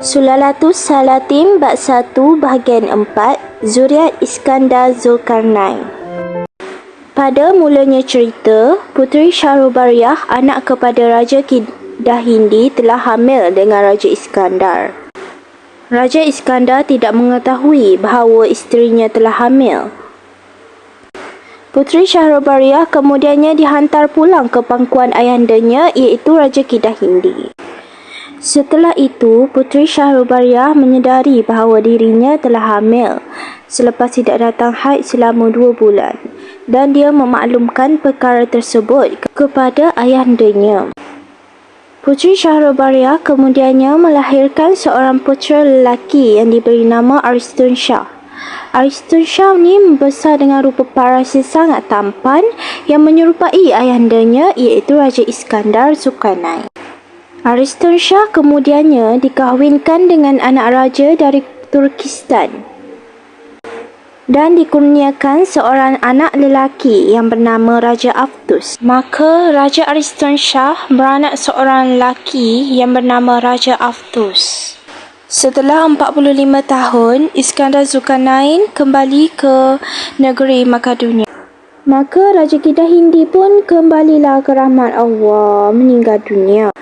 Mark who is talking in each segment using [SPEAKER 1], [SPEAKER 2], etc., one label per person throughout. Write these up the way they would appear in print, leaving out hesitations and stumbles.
[SPEAKER 1] Sulalatus Salatin Bab 1 Bahagian 4 Zuriat Iskandar Zulkarnain. Pada mulanya cerita, Puteri Shahryabariah, anak kepada Raja Kedah Hindi, telah hamil dengan Raja Iskandar. Raja Iskandar tidak mengetahui bahawa isterinya telah hamil. Puteri Shahryabariah kemudiannya dihantar pulang ke pangkuan ayahandanya, iaitu Raja Kedah Hindi. Setelah itu, Puteri Shahryabariah menyedari bahawa dirinya telah hamil selepas tidak datang haid selama 2 bulan, dan dia memaklumkan perkara tersebut kepada ayahandanya. Puteri Shahryabariah kemudiannya melahirkan seorang putera lelaki yang diberi nama Aristun Shah. Aristun Shah ni membesar dengan rupa paras yang sangat tampan yang menyerupai ayahandanya, iaitu Raja Iskandar Zulkarnain. Aristun Shah kemudiannya dikahwinkan dengan anak raja dari Turkistan dan dikurniakan seorang anak lelaki yang bernama Raja Aftus. Maka Raja Aristun Shah beranak seorang lelaki yang bernama Raja Aftus. Setelah 45 tahun, Iskandar Zulkarnain kembali ke negeri Makedonia. Maka Raja Kedah Hindi pun kembalilah ke rahmat Allah, meninggal dunia.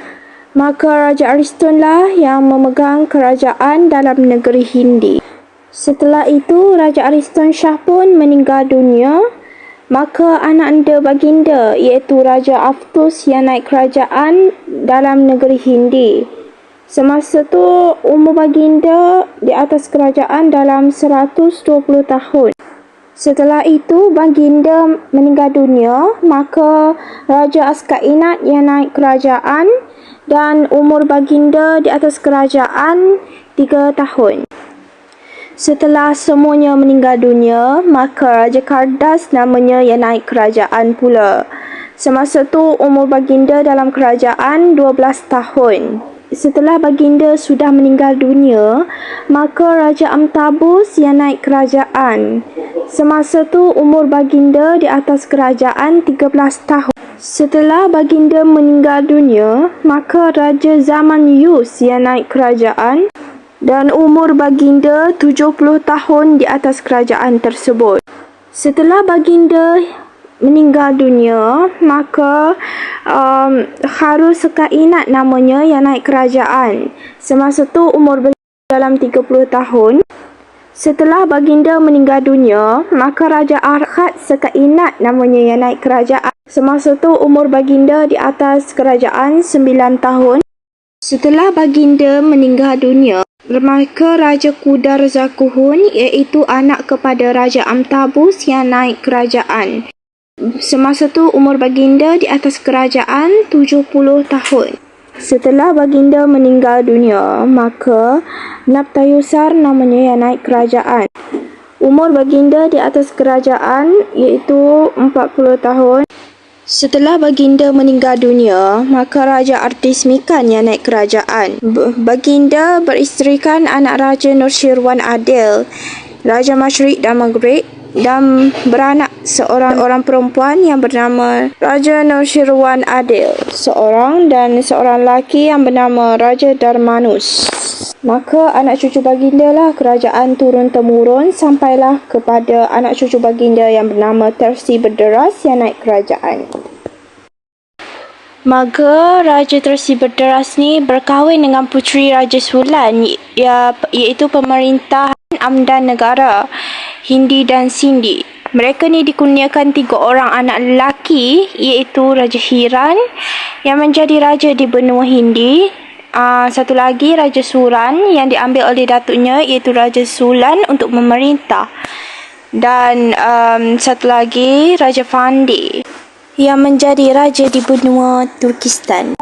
[SPEAKER 1] Maka Raja Aristunlah yang memegang kerajaan dalam negeri Hindi. Setelah itu, Raja Aristun Shah pun meninggal dunia. Maka anak anda baginda, iaitu Raja Aftus, yang naik kerajaan dalam negeri Hindi. Semasa tu, umur baginda di atas kerajaan dalam 120 tahun. Setelah itu, baginda meninggal dunia. Maka Raja Askainat yang naik kerajaan, dan umur baginda di atas kerajaan 3 tahun. Setelah semuanya meninggal dunia, maka Raja Kardas namanya yang naik kerajaan pula. Semasa tu umur baginda dalam kerajaan 12 tahun. Setelah baginda sudah meninggal dunia, maka Raja Amtabus yang naik kerajaan. Semasa tu umur baginda di atas kerajaan 13 tahun. Setelah baginda meninggal dunia, maka Raja Zaman Yus yang naik kerajaan, dan umur baginda 70 tahun di atas kerajaan tersebut. Setelah baginda meninggal dunia, maka Kharu Sekainat namanya yang naik kerajaan. Semasa tu umur beliau dalam 30 tahun. Setelah baginda meninggal dunia, maka Raja Arkhat Sekainat namanya yang naik kerajaan. Semasa tu umur baginda di atas kerajaan 9 tahun. Setelah baginda meninggal dunia, maka Raja Kudar Zakuhun, iaitu anak kepada Raja Amtabus yang naik kerajaan. Semasa tu umur baginda di atas kerajaan 70 tahun. Setelah baginda meninggal dunia, maka Naptayusar namanya yang naik kerajaan. Umur baginda di atas kerajaan iaitu 40 tahun. Setelah baginda meninggal dunia, maka Raja Artismikan yang naik kerajaan. Baginda beristerikan anak Raja Nushirwan Adil, Raja Masyriq dan Maghrib, dan beranak seorang perempuan yang bernama Raja Nushirwan Adil seorang, dan seorang lelaki yang bernama Raja Darmanus. Maka anak cucu baginda lah kerajaan turun-temurun sampailah kepada anak cucu baginda yang bernama Tersi Berderas yang naik kerajaan. Maka Raja Tersi Berderas ni berkahwin dengan puteri Raja Sulan, iaitu pemerintah Amdan negara Hindi dan Sindhi. Mereka ni dikurniakan 3 orang anak lelaki, iaitu Raja Hiran yang menjadi raja di benua Hindi. Satu lagi Raja Suran yang diambil oleh datuknya, iaitu Raja Sulan untuk memerintah. Dan satu lagi Raja Fandi yang menjadi raja di benua Turkistan.